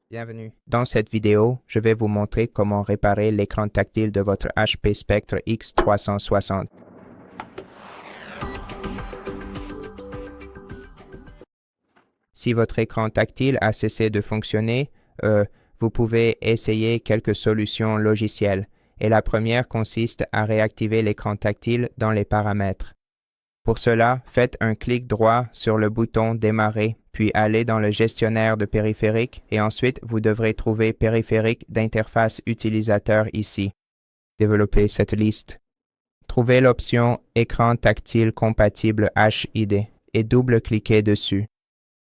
Bienvenue. Dans cette vidéo, je vais vous montrer comment réparer l'écran tactile de votre HP Spectre X360. Si votre écran tactile a cessé de fonctionner, vous pouvez essayer quelques solutions logicielles. Et la première consiste à réactiver l'écran tactile dans les paramètres. Pour cela, faites un clic droit sur le bouton Démarrer, puis allez dans le gestionnaire de périphériques et ensuite vous devrez trouver Périphérique d'interface utilisateur ici. Développez cette liste. Trouvez l'option Écran tactile compatible HID et double-cliquez dessus.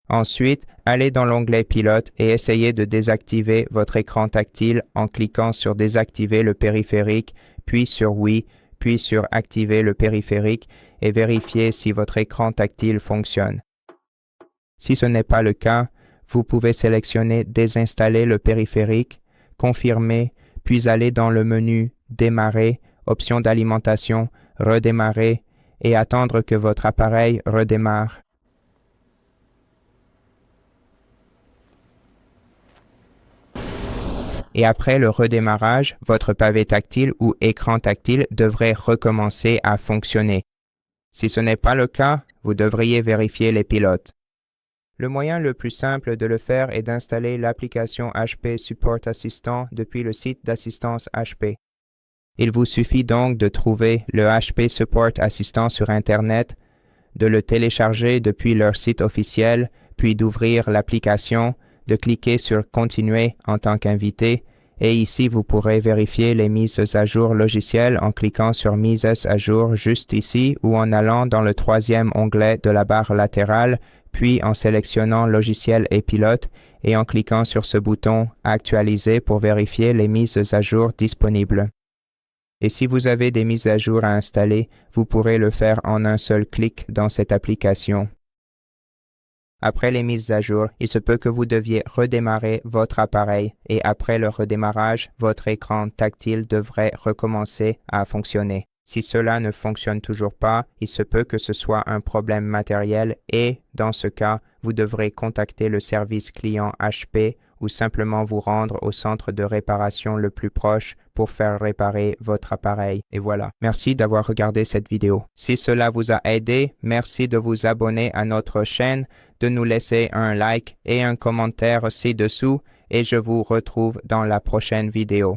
Ensuite, allez dans l'onglet Pilote et essayez de désactiver votre écran tactile en cliquant sur Désactiver le périphérique, puis sur Oui, puis sur Activer le périphérique et vérifiez si votre écran tactile fonctionne. Si ce n'est pas le cas, vous pouvez sélectionner Désinstaller le périphérique, Confirmer, puis aller dans le menu Démarrer, option d'alimentation, Redémarrer et attendre que votre appareil redémarre. Et après le redémarrage, votre pavé tactile ou écran tactile devrait recommencer à fonctionner. Si ce n'est pas le cas, vous devriez vérifier les pilotes. Le moyen le plus simple de le faire est d'installer l'application HP Support Assistant depuis le site d'assistance HP. Il vous suffit donc de trouver le HP Support Assistant sur Internet, de le télécharger depuis leur site officiel, puis d'ouvrir l'application, de cliquer sur « Continuer » en tant qu'invité, et ici vous pourrez vérifier les mises à jour logicielles en cliquant sur « Mises à jour » juste ici ou en allant dans le troisième onglet de la barre latérale, puis en sélectionnant « Logiciel et pilote » et en cliquant sur ce bouton « Actualiser » pour vérifier les mises à jour disponibles. Et si vous avez des mises à jour à installer, vous pourrez le faire en un seul clic dans cette application. Après les mises à jour, il se peut que vous deviez redémarrer votre appareil et après le redémarrage, votre écran tactile devrait recommencer à fonctionner. Si cela ne fonctionne toujours pas, il se peut que ce soit un problème matériel et, dans ce cas, vous devrez contacter le service client HP ou simplement vous rendre au centre de réparation le plus proche pour faire réparer votre appareil. Et voilà. Merci d'avoir regardé cette vidéo. Si cela vous a aidé, merci de vous abonner à notre chaîne, de nous laisser un like et un commentaire ci-dessous et je vous retrouve dans la prochaine vidéo.